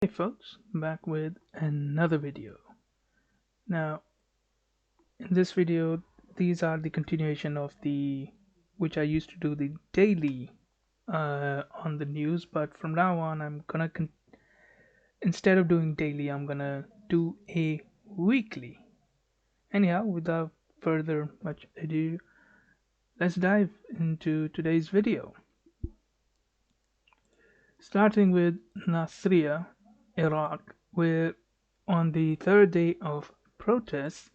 Hey folks, back with another video. Now, in this video, these are the continuation of the which I used to do the daily on the news, but from now on, I'm gonna instead of doing daily, I'm gonna do a weekly. Anyhow, without further much ado, let's dive into today's video. Starting with Nasiriyah, Iraq, where on the third day of protests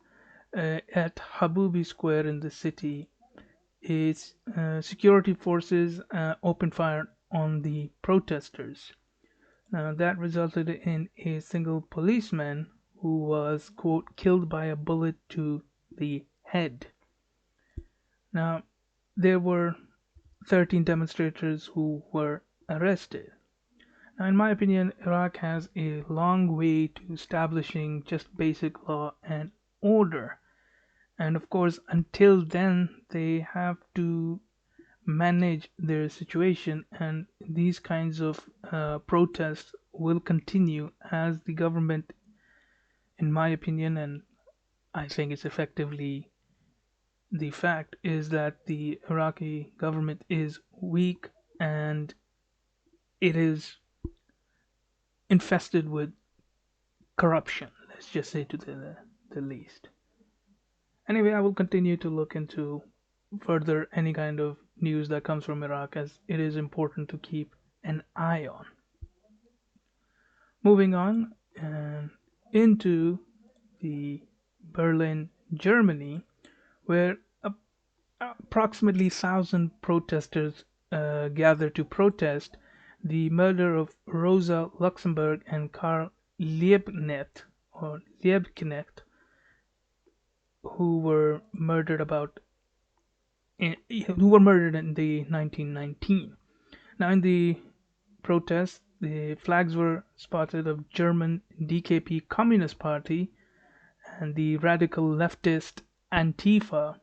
at Habubi Square in the city, its security forces opened fire on the protesters. That resulted in a single policeman who was, quote, killed by a bullet to the head. Now, there were 13 demonstrators who were arrested. Now, in my opinion, Iraq has a long way to establishing just basic law and order. And of course, until then, they have to manage their situation, and these kinds of protests will continue as the government, in my opinion, and I think it's effectively the fact, is that the Iraqi government is weak and it is infested with corruption, let's just say to the least. Anyway, I will continue to look into further any kind of news that comes from Iraq, as it is important to keep an eye on. Moving on into the Berlin, Germany, where approximately 1,000 protesters gathered to protest the murder of Rosa Luxemburg and Karl Liebknecht, who were murdered in the 1919. Now, in the protests, the flags were spotted of German DKP Communist Party and the radical leftist Antifa,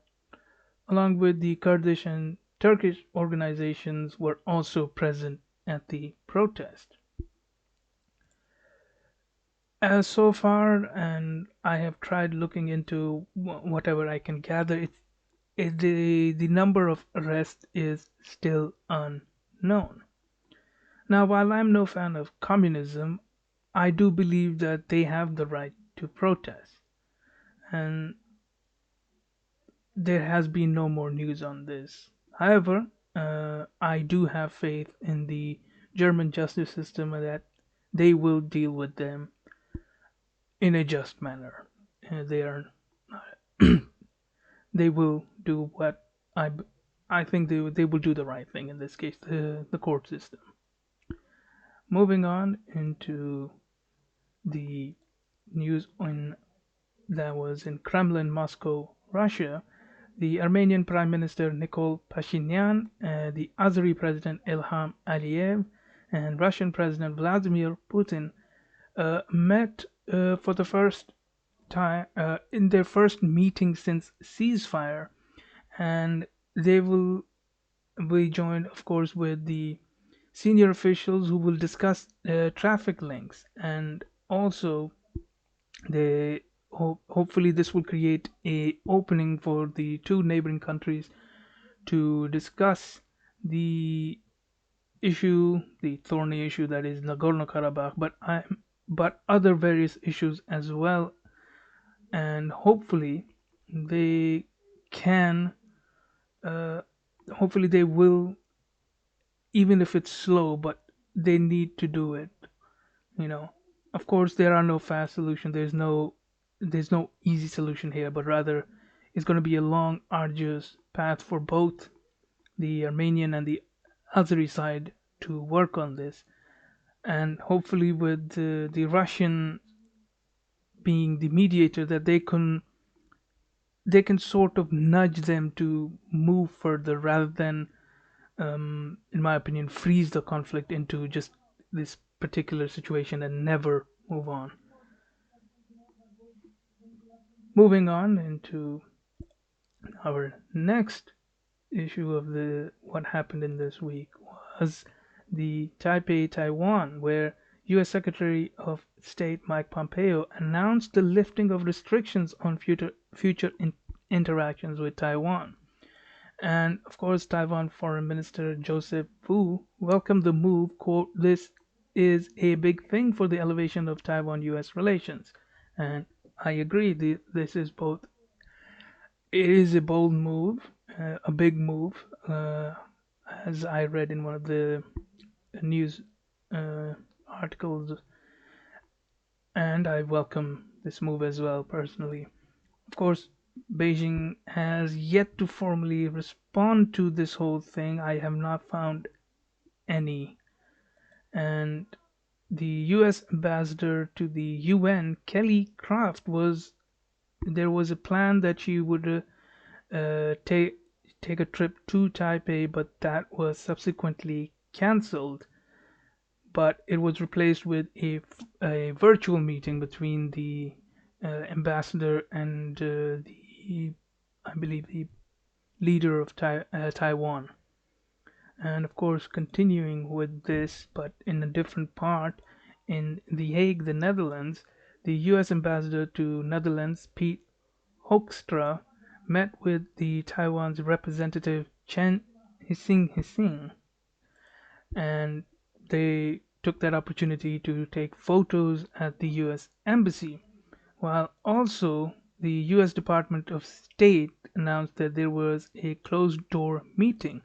along with the Kurdish and Turkish organizations, were also present at the protest. As so far, and I have tried looking into whatever I can gather, the number of arrests is still unknown. Now, while I'm no fan of communism, I do believe that they have the right to protest, and there has been no more news on this. However, I do have faith in the German justice system and that they will deal with them in a just manner. They are they will do what I think they will do the right thing in this case, the court system. Moving on into the news that was in Kremlin, Moscow, Russia, the Armenian Prime Minister Nikol Pashinyan, the Azeri President Ilham Aliyev, and Russian President Vladimir Putin met for the first time in their first meeting since ceasefire, and they will be joined, of course, with the senior officials who will discuss traffic links, and also they hopefully this will create a opening for the two neighboring countries to discuss the the thorny issue that is Nagorno-Karabakh, but other various issues as well, and hopefully they can, uh, hopefully they will, even if it's slow, but they need to do it. You know, of course, there are no fast solutions. There's no easy solution here, but rather it's going to be a long, arduous path for both the Armenian and the Azeri side to work on this, and hopefully with the Russian being the mediator, that they can sort of nudge them to move further rather than, in my opinion, freeze the conflict into just this particular situation and never move on. Moving on into our next issue of the what happened in this week was the Taipei, Taiwan, where U.S. Secretary of State Mike Pompeo announced the lifting of restrictions on future interactions with Taiwan. And of course, Taiwan Foreign Minister Joseph Wu welcomed the move. Quote, "This is a big thing for the elevation of Taiwan US relations." And I agree, this is both, it is a bold move, a big move, as I read in one of the news uh, articles, and I welcome this move as well personally. Of course, Beijing has yet to formally respond to this whole thing. I have not found any. And the U.S. ambassador to the UN, Kelly Craft, there was a plan that she would take a trip to Taipei, but that was subsequently cancelled. But it was replaced with a virtual meeting between the ambassador and I believe, the leader of Taiwan. And of course, continuing with this, but in a different part, in The Hague, the Netherlands, the U.S. ambassador to Netherlands, Pete Hoekstra, met with the Taiwan's representative Chen Hsing, and they took that opportunity to take photos at the U.S. Embassy, while also the U.S. Department of State announced that there was a closed door meeting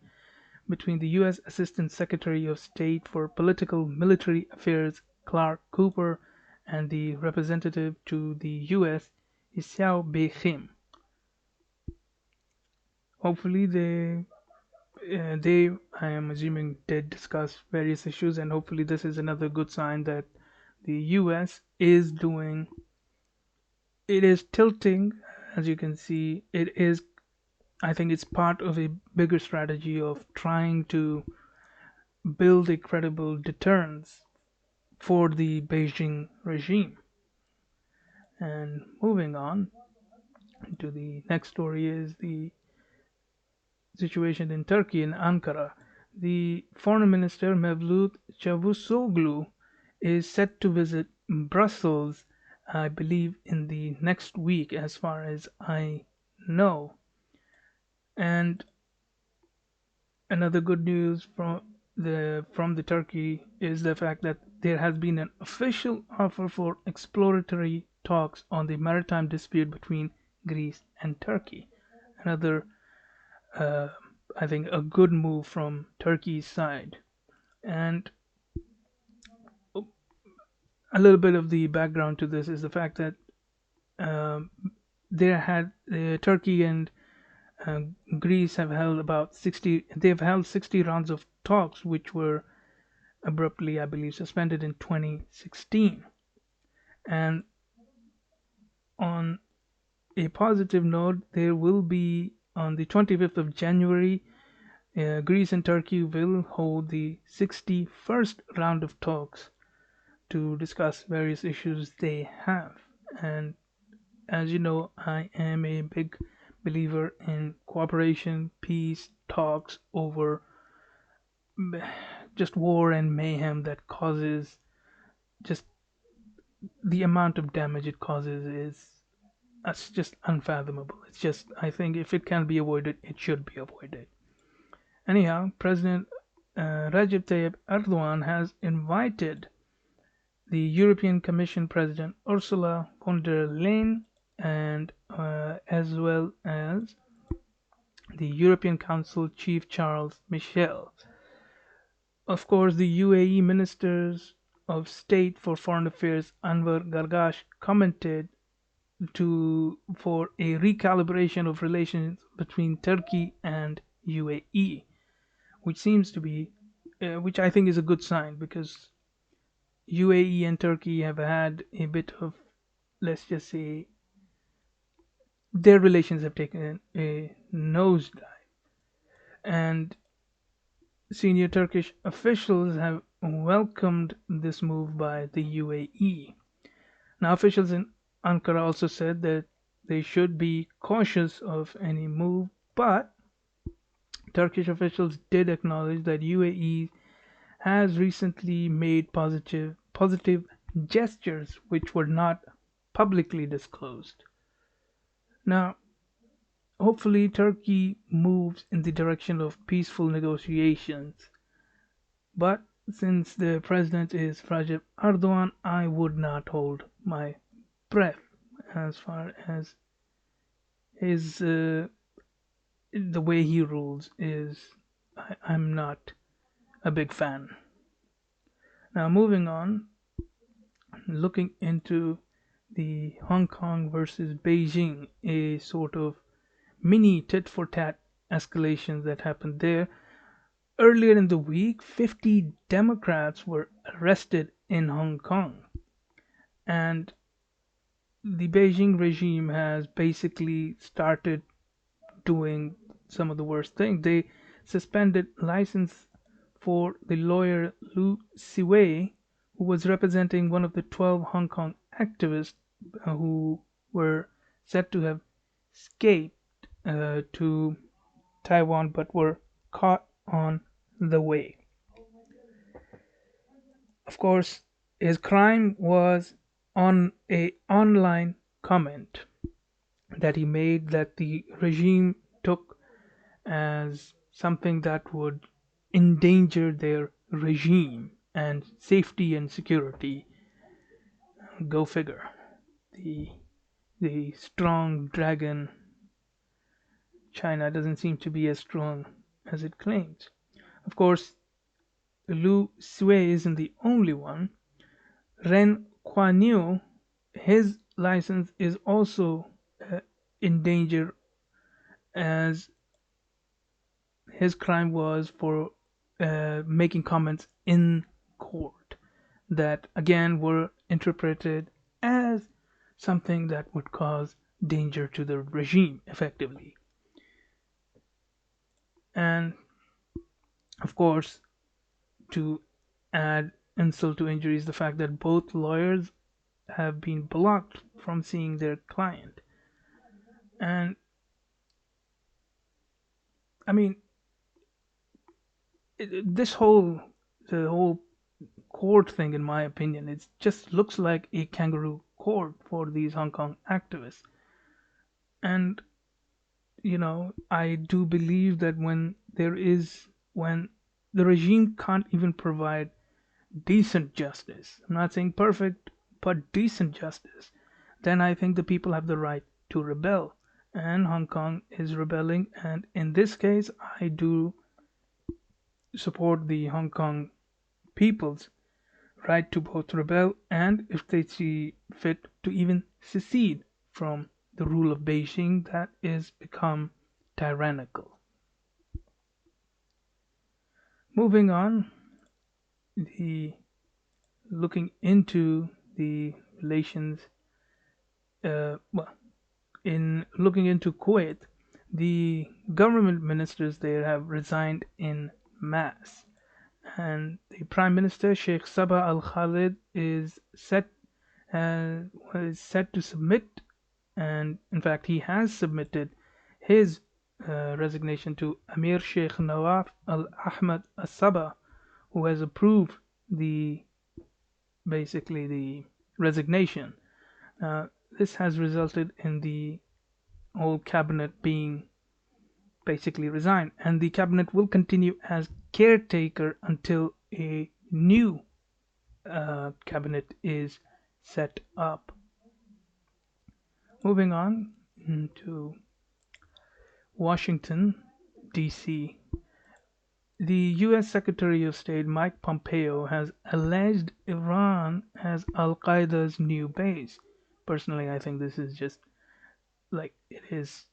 between the U.S. Assistant Secretary of State for Political Military Affairs Clark Cooper and the representative to the U.S. Xiao Beijing. Hopefully, they, I am assuming, did discuss various issues, and hopefully, this is another good sign that the U.S. is doing. It is tilting, as you can see. It is. I think it's part of a bigger strategy of trying to build a credible deterrence for the Beijing regime. And moving on to the next story is the situation in Turkey, in Ankara. The foreign minister Mevlut Çavuşoğlu is set to visit Brussels, I believe, in the next week, as far as I know. And another good news from the Turkey is the fact that there has been an official offer for exploratory talks on the maritime dispute between Greece and Turkey. Another, uh, I think, a good move from Turkey's side. And a little bit of the background to this is the fact that um, Turkey and uh, Greece have held about 60. They've held 60 rounds of talks, which were abruptly, I believe, suspended in 2016. And on a positive note, there will be on the 25th of January, Greece and Turkey will hold the 61st round of talks to discuss various issues they have. And as you know, I am a big believer in cooperation, peace, talks over just war and mayhem that causes, just the amount of damage it causes is, that's just unfathomable. It's just, I think if it can be avoided, it should be avoided. Anyhow, President Recep Tayyip Erdogan has invited the European Commission President Ursula von der Leyen and as well as the European Council Chief Charles Michel. Of course, the UAE Ministers of State for Foreign Affairs Anwar Gargash commented for a recalibration of relations between Turkey and UAE, which seems to be, which I think is a good sign, because UAE and Turkey have had a bit of, let's just say, their relations have taken a nosedive, and senior Turkish officials have welcomed this move by the UAE. Now, officials in Ankara also said that they should be cautious of any move, but Turkish officials did acknowledge that UAE has recently made positive gestures which were not publicly disclosed. Now, hopefully, Turkey moves in the direction of peaceful negotiations. But since the president is Recep Erdogan, I would not hold my breath as far as his the way he rules is. I'm not a big fan. Now, moving on, looking into the Hong Kong versus Beijing, a sort of mini tit for tat escalation that happened there. Earlier in the week, 50 Democrats were arrested in Hong Kong, and the Beijing regime has basically started doing some of the worst things. They suspended license for the lawyer Lu Siwei, who was representing one of the 12 Hong Kong activists who were said to have escaped to Taiwan but were caught on the way. Of course, his crime was on a online comment that he made that the regime took as something that would endanger their regime and safety and security. Go figure. The the strong dragon China doesn't seem to be as strong as it claims. Of course, Lu Sui isn't the only one. Ren Kuan his license is also in danger as his crime was for making comments in court that again were interpreted as something that would cause danger to the regime effectively. And of course, to add insult to injury is the fact that both lawyers have been blocked from seeing their client. And I mean, this the whole court thing, in my opinion, it just looks like a kangaroo court for these Hong Kong activists. And I do believe that when the regime can't even provide decent justice, I'm not saying perfect, but decent justice, then I think the people have the right to rebel. And Hong Kong is rebelling, and in this case, I do support the Hong Kong people's right to both rebel and, if they see fit, to even secede from the rule of Beijing that is become tyrannical. Moving on, the looking into the relations, in looking into Kuwait, the government ministers there have resigned in mass, and the Prime Minister Sheikh Sabah Al Khalid is set to submit, and in fact he has submitted his resignation to Amir Sheikh Nawaf Al Ahmad Al Sabah, who has approved the basically the resignation. This has resulted in the whole cabinet being basically resigned, and the cabinet will continue as caretaker until a new cabinet is set up. Moving on to Washington, D.C. The U.S. Secretary of State Mike Pompeo has alleged Iran as Al Qaeda's new base. Personally, I think this is just like it's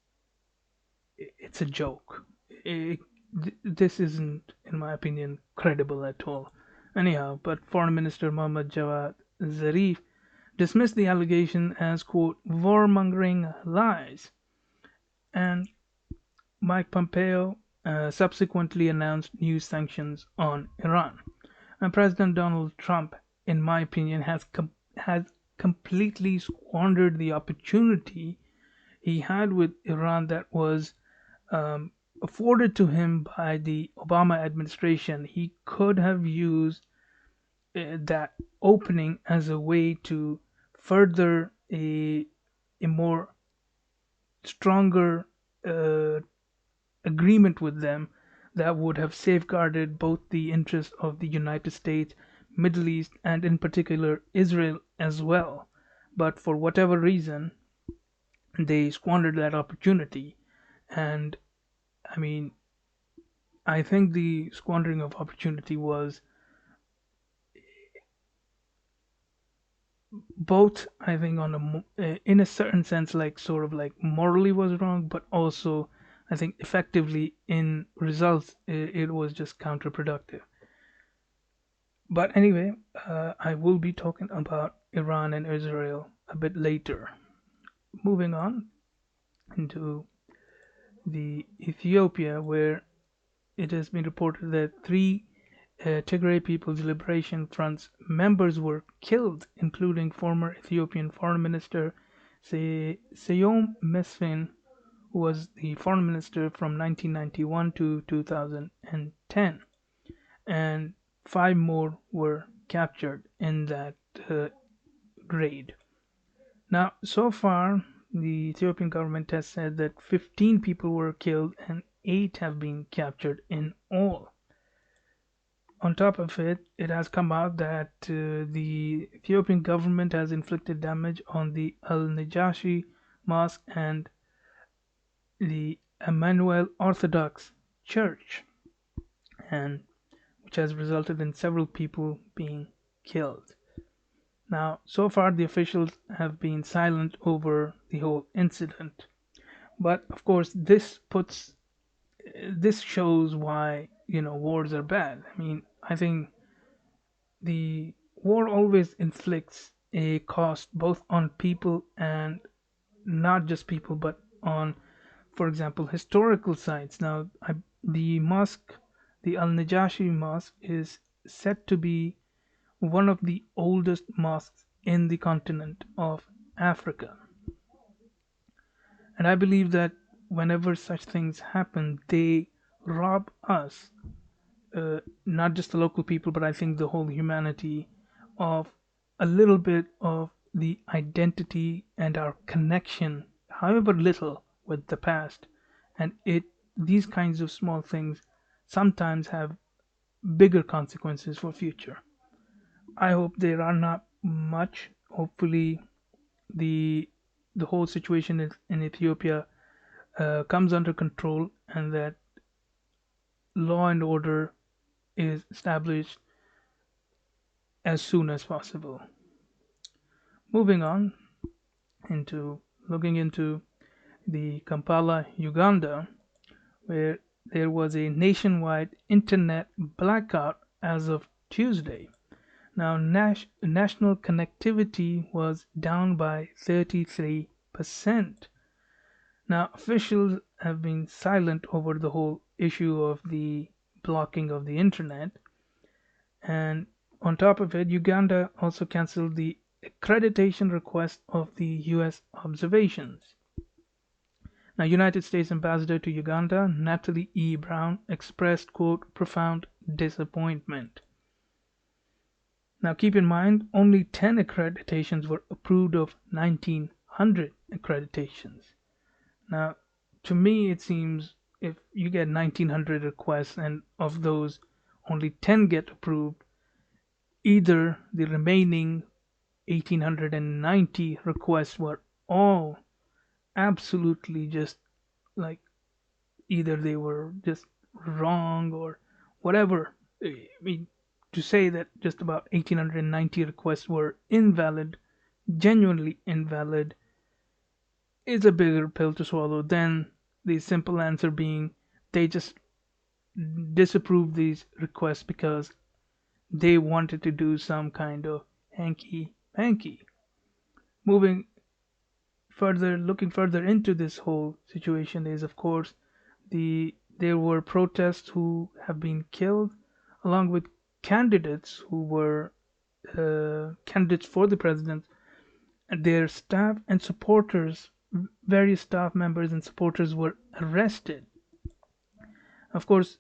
a joke. This isn't, in my opinion, credible at all. Anyhow, but Foreign Minister Mohammad Javad Zarif dismissed the allegation as, quote, warmongering lies. And Mike Pompeo subsequently announced new sanctions on Iran. And President Donald Trump, in my opinion, has completely squandered the opportunity he had with Iran that was afforded to him by the Obama administration. He could have used that opening as a way to further a more stronger uh, agreement with them that would have safeguarded both the interests of the United States, Middle East, and in particular Israel as well. But for whatever reason, they squandered that opportunity. And I mean, I think the squandering of opportunity was both, I think, in a certain sense, like sort of like morally was wrong, but also I think effectively in results it was just counterproductive. But anyway, I will be talking about Iran and Israel a bit later. Moving on into the Ethiopia, where it has been reported that three Tigray People's Liberation Front's members were killed, including former Ethiopian Foreign Minister Seyom Mesfin, who was the foreign minister from 1991 to 2010, and five more were captured in that raid. Now, so far, the Ethiopian government has said that 15 people were killed and 8 have been captured in all. On top of it, it has come out that the Ethiopian government has inflicted damage on the Al Najashi Mosque and the Emmanuel Orthodox Church, and which has resulted in several people being killed. Now, so far, the officials have been silent over the whole incident, but of course, this shows why wars are bad. I mean, I think the war always inflicts a cost both on people and not just people, but on, for example, historical sites. Now, the mosque, the Al Najashi Mosque, is said to be one of the oldest mosques in the continent of Africa. And I believe that whenever such things happen, they rob us, not just the local people, but I think the whole humanity, of a little bit of the identity and our connection, however little, with the past. And these kinds of small things sometimes have bigger consequences for future. I hope there are not much. Hopefully, the the whole situation in Ethiopia comes under control and that law and order is established as soon as possible. Moving on into looking into the Kampala, Uganda, where there was a nationwide internet blackout as of Tuesday. Now, national connectivity was down by 33%. Now, officials have been silent over the whole issue of the blocking of the internet. And on top of it, Uganda also cancelled the accreditation request of the US observations. Now, United States Ambassador to Uganda, Natalie E. Brown, expressed, quote, profound disappointment. Now, keep in mind, only 10 accreditations were approved of 1,900 accreditations. Now, to me, it seems if you get 1,900 requests and of those only 10 get approved, either the remaining 1,890 requests were all absolutely just like either they were just wrong or whatever. I mean, to say that just about 1,890 requests were invalid, genuinely invalid, is a bigger pill to swallow than the simple answer being they just disapproved these requests because they wanted to do some kind of hanky panky. Moving further, looking further into this whole situation is, of course, there were protests who have been killed, along with candidates who were candidates for the president. Their staff and supporters, various staff members and supporters, were arrested. Of course,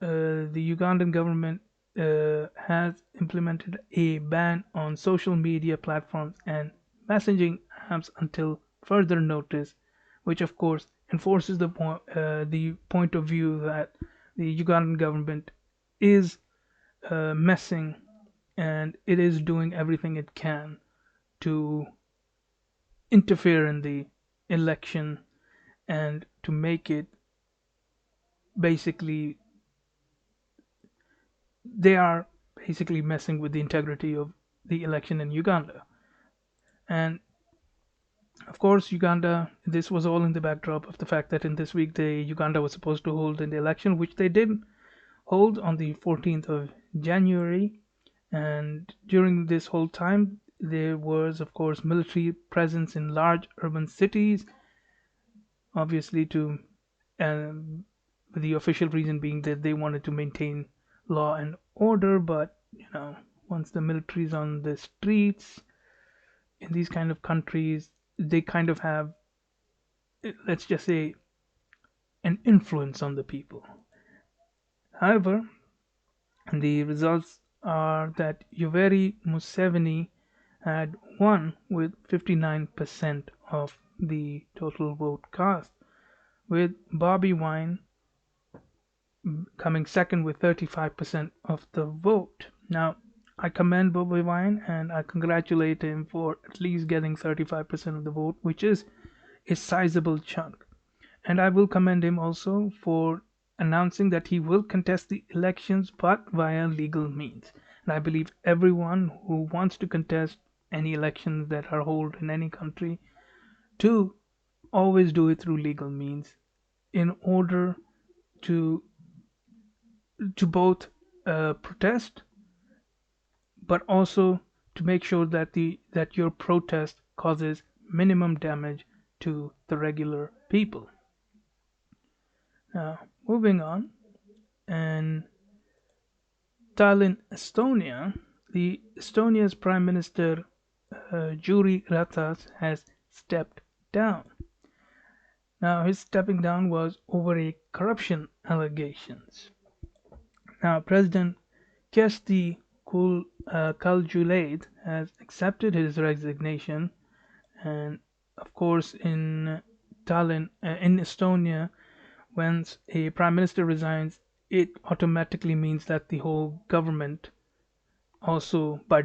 the Ugandan government has implemented a ban on social media platforms and messaging apps until further notice, which of course enforces the point of view that the Ugandan government is messing and it is doing everything it can to interfere in the election and to make it basically they are basically messing with the integrity of the election in Uganda. And of course, Uganda, this was all in the backdrop of the fact that in this week, Uganda was supposed to hold an election, which they did hold on the 14th of January. And during this whole time, there was, of course, military presence in large urban cities, obviously, to um, the official reason being that they wanted to maintain law and order. But, once the military is on the streets in these kind of countries, they kind of have, let's just say, an influence on the people. However, the results are that Yoweri Museveni had won with 59% of the total vote cast, with Bobby Wine coming second with 35% of the vote. Now, I commend Bobby Wine and I congratulate him for at least getting 35% of the vote, which is a sizable chunk. And I will commend him also for announcing that he will contest the elections but via legal means. And I believe everyone who wants to contest any elections that are held in any country to always do it through legal means in order to both protest but also to make sure that your protest causes minimum damage to the regular people. Now, moving on, in Tallinn, Estonia, the Estonia's Prime Minister Jüri Ratas has stepped down. Now, his stepping down was over a corruption allegations. Now, President Kesti Kaljulaid has accepted his resignation, and of course, in Tallinn, in Estonia, when a prime minister resigns, it automatically means that the whole government also by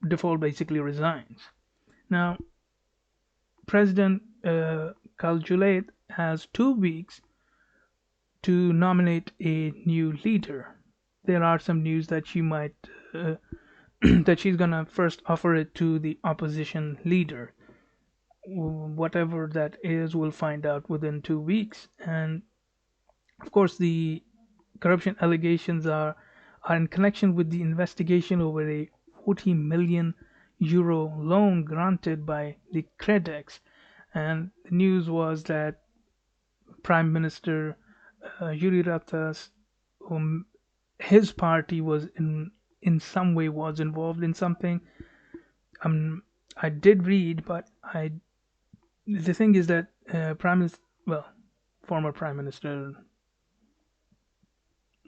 default basically resigns. Now, President Kaljulaid has 2 weeks to nominate a new leader. There are some news that she might that she's gonna first offer it to the opposition leader. Whatever that is, we'll find out within 2 weeks. And of course, the corruption allegations are in connection with the investigation over a 40 million euro loan granted by the Credex. And the news was that Prime Minister Yuri Ratas, his party was in some way was involved in something. I did read, but the thing is that Prime Minister, well, former Prime Minister,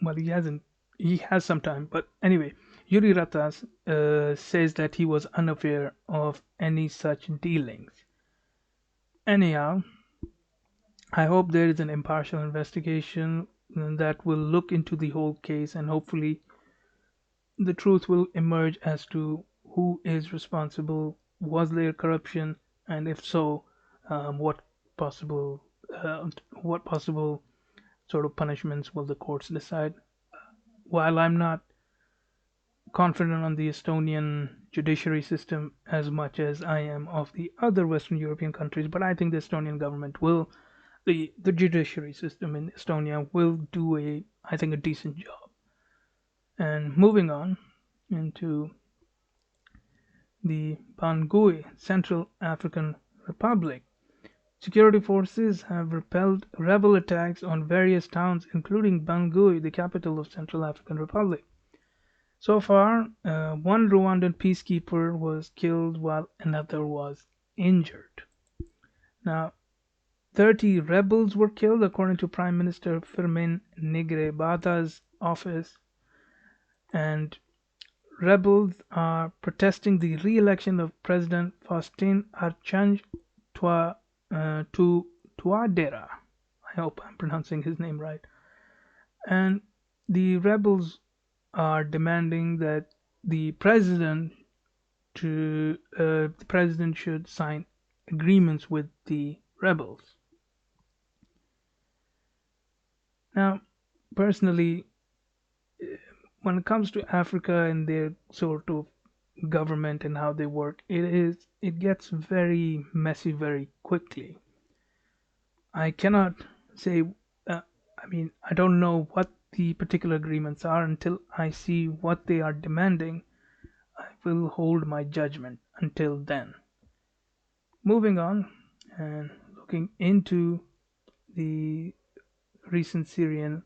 well, he has some time, but anyway, Yuri Ratas says that he was unaware of any such dealings. Anyhow, I hope there is an impartial investigation that will look into the whole case, and hopefully the truth will emerge as to who is responsible, was there corruption, and if so, what possible sort of punishments will the courts decide. While I'm not confident on the Estonian judiciary system as much as I am of the other Western European countries, but I think the Estonian government will, the judiciary system in Estonia will do I think a decent job. And moving on into the Bangui, Central African Republic. Security forces have repelled rebel attacks on various towns, including Bangui, the capital of Central African Republic. So far, one Rwandan peacekeeper was killed while another was injured. Now, 30 rebels were killed, according to Prime Minister Firmin Nigrebada's office. and rebels are protesting the re-election of President Faustin Archange Tua, Tu Tuadera. I hope I'm pronouncing his name right. And the rebels are demanding that the president should sign agreements with the rebels. Now, personally, when it comes to Africa and their sort of government and how they work, it gets very messy very quickly. I cannot say. I mean, I don't know what the particular agreements are until I see what they are demanding. I will hold my judgment until then. Moving on and looking into the recent Syrian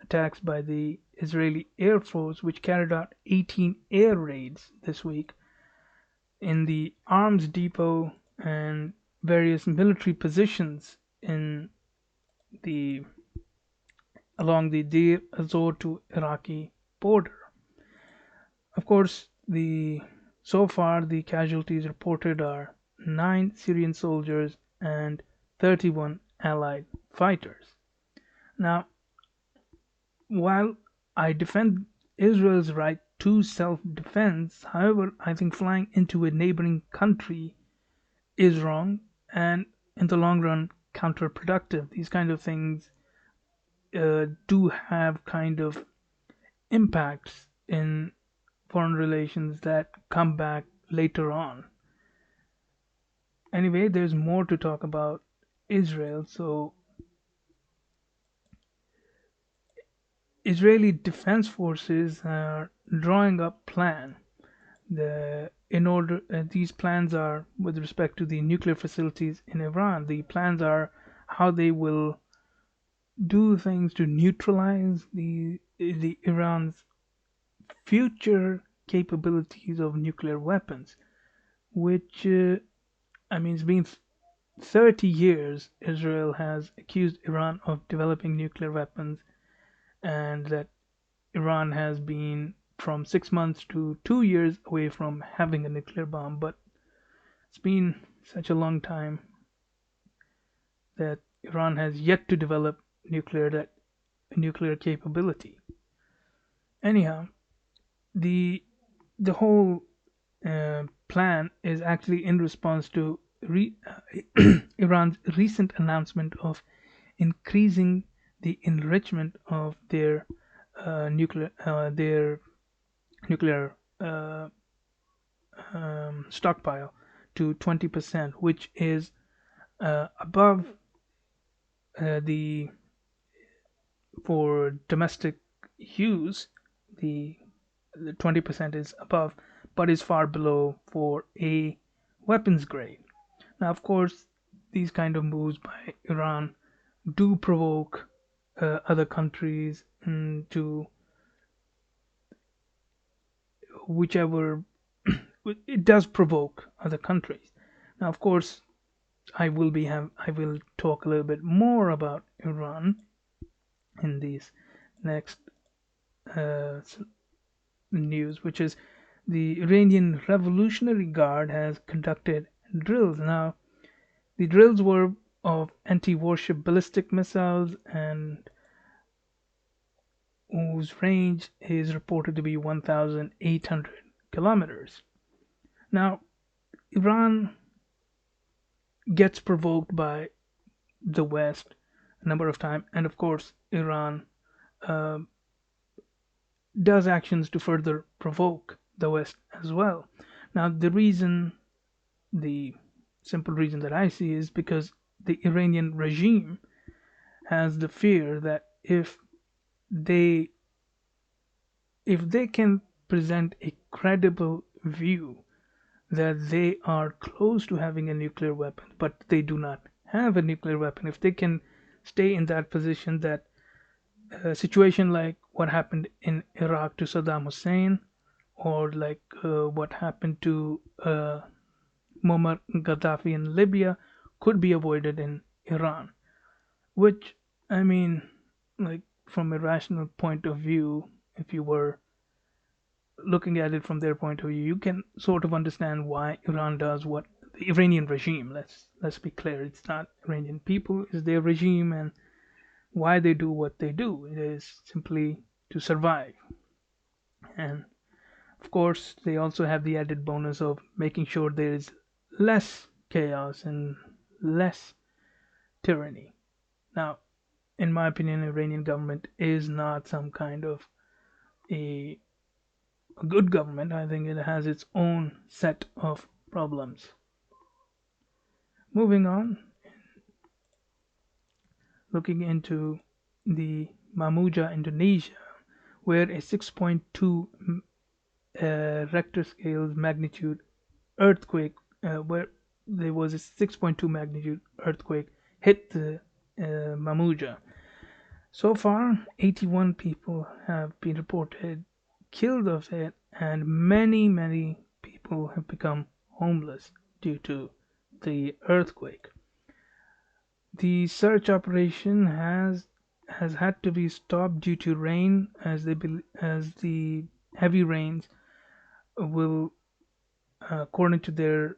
attacks by the Israeli Air Force, which carried out 18 air raids this week in the arms depot and various military positions in the along the Deir Azor to Iraqi border. Of course, the so far the casualties reported are 9 Syrian soldiers and 31 Allied fighters. Now, while I defend Israel's right to self-defense, however, I think flying into a neighboring country is wrong and in the long run counterproductive. These kind of things do have kind of impacts in foreign relations that come back later on. Anyway, there's more to talk about Israel. So, Israeli defense forces are drawing up plan. These plans are with respect to the nuclear facilities in Iran. The plans are how they will do things to neutralize the Iran's future capabilities of nuclear weapons, which I mean, it's been 30 years Israel has accused Iran of developing nuclear weapons, and that Iran has been from 6 months to 2 years away from having a nuclear bomb. But it's been such a long time that Iran has yet to develop nuclear capability. Anyhow, the the whole plan is actually in response to Iran's recent announcement of increasing the enrichment of their nuclear stockpile to 20%, which is above the for domestic use. The the 20% is above, but is far below for a weapons grade. Now, of course, these kind of moves by Iran do provoke other countries to whichever it does provoke other countries. Now, of course, I will talk a little bit more about Iran in these next uh, news, which is the Iranian Revolutionary Guard has conducted drills. Now, the drills were of anti-warship ballistic missiles and whose range is reported to be 1,800 kilometers. Now, Iran gets provoked by the West a number of times, and of course, Iran uh, does actions to further provoke the West as well. Now, the simple reason that I see is because the Iranian regime has the fear that they if they can present a credible view that they are close to having a nuclear weapon, but they do not have a nuclear weapon, if they can stay in that position, that a situation like what happened in Iraq to Saddam Hussein, or like what happened to Muammar Gaddafi in Libya, could be avoided in Iran. Which, I mean, like from a rational point of view, if you were looking at it from their point of view, you can sort of understand why Iran does what the Iranian regime. Let's be clear, it's not Iranian people, it's their regime, and why they do what they do. It is simply to survive. And of course, they also have the added bonus of making sure there is less chaos and less tyranny. Now, in my opinion, the Iranian government is not some kind of a, a good government. I think it has its own set of problems. Moving on, looking into the Mamuja, Indonesia, where a 6.2 Richter scale magnitude earthquake, where there was a 6.2 magnitude earthquake hit the Mamuja. So far, 81 people have been reported killed of it, and many people have become homeless due to the earthquake. The search operation has had to be stopped due to rain, as the heavy rains will, according to their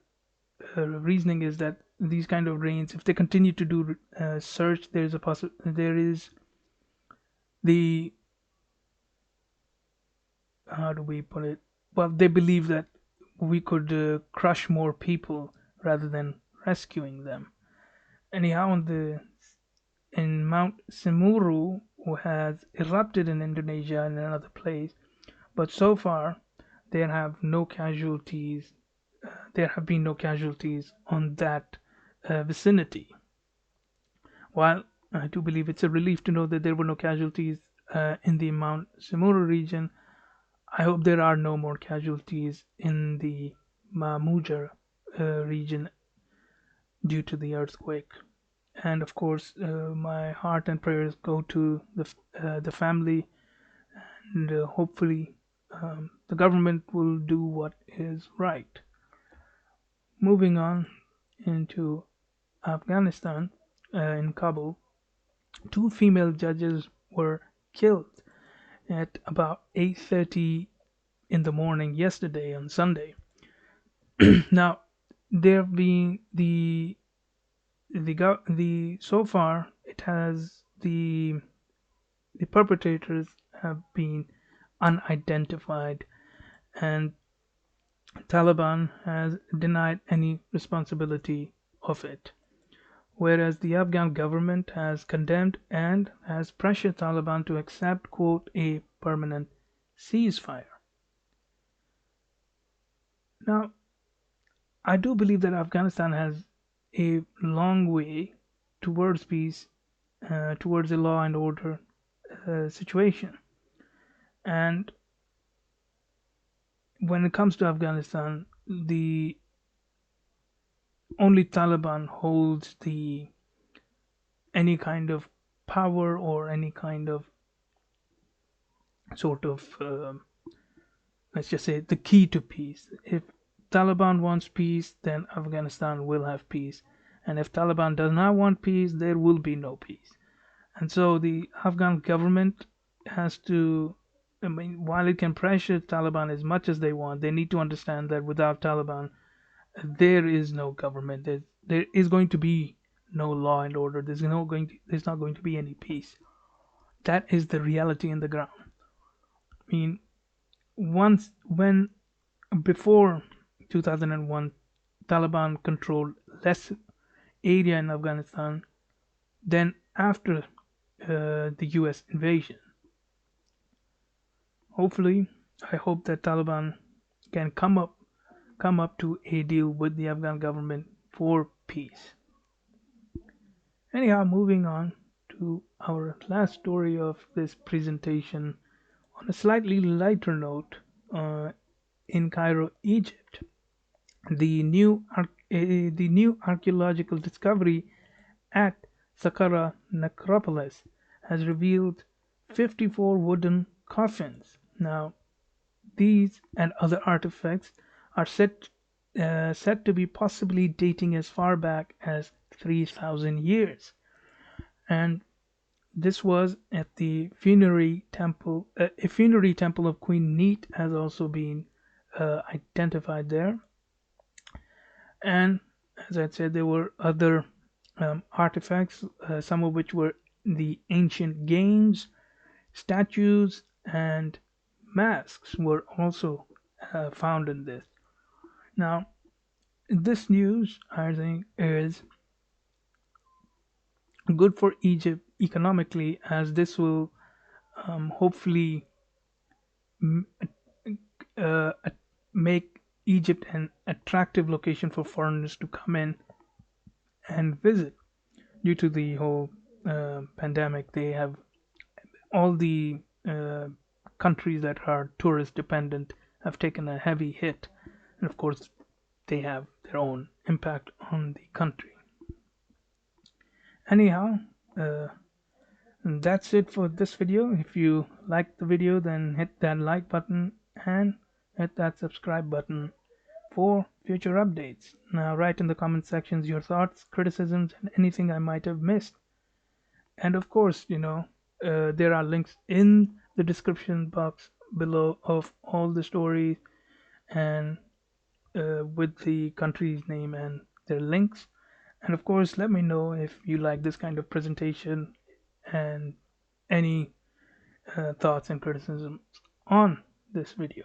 reasoning, is that these kind of rains, if they continue to do search, there is the, how do we put it? Well, they believe that we could crush more people rather than rescuing them. Anyhow, in Mount Semeru, who has erupted in Indonesia and another place, but so far there have no casualties. There have been no casualties on that vicinity. While I do believe it's a relief to know that there were no casualties in the Mount Semeru region, I hope there are no more casualties in the Mamuja region due to the earthquake. And of course, my heart and prayers go to the family, and hopefully the government will do what is right. Moving on into Afghanistan, in Kabul, two female judges were killed at about 8:30 in the morning yesterday on Sunday. Now, there being the so far it has the perpetrators have been unidentified, and Taliban has denied any responsibility of it, whereas the Afghan government has condemned and has pressured Taliban to accept, quote, a permanent ceasefire. Now, I do believe that Afghanistan has a long way towards peace, towards a law and order situation. And when it comes to Afghanistan, the only Taliban holds the any kind of power or any kind of sort of let's just say the key to peace. If Taliban wants peace, then Afghanistan will have peace, and if Taliban does not want peace, there will be no peace. And so the Afghan government has to, I mean, while it can pressure Taliban as much as they want, they need to understand that without Taliban, there is no government. There is going to be no law and order. There's not going to be any peace. That is the reality in the ground. I mean, once when before 2001, Taliban controlled less area in Afghanistan than after the US invasion. Hopefully, I hope that Taliban can come up to a deal with the Afghan government for peace. Anyhow, moving on to our last story of this presentation, on a slightly lighter note, in Cairo, Egypt, the new archaeological discovery at Saqqara necropolis has revealed 54 wooden coffins. Now, these and other artifacts are said to be possibly dating as far back as 3,000 years. And This was at the funerary temple. A funerary temple of Queen Neat has also been identified there. And as I said, there were other artifacts, some of which were the ancient games, statues, and masks were also found in this. Now, this news, I think, is good for Egypt economically, as this will hopefully uh, make Egypt an attractive location for foreigners to come in and visit. Due to the whole pandemic, they have all the countries that are tourist dependent have taken a heavy hit, and of course, they have their own impact on the country. Anyhow, uh, that's it for this video. If you liked the video, then hit that like button and hit that subscribe button for future updates. Now, write in the comment sections your thoughts, criticisms, and anything I might have missed. And of course, there are links in the description box below of all the stories and with the country's name and their links. And of course, let me know if you like this kind of presentation and any thoughts and criticisms on this video.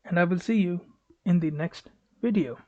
And I will see you in the next video.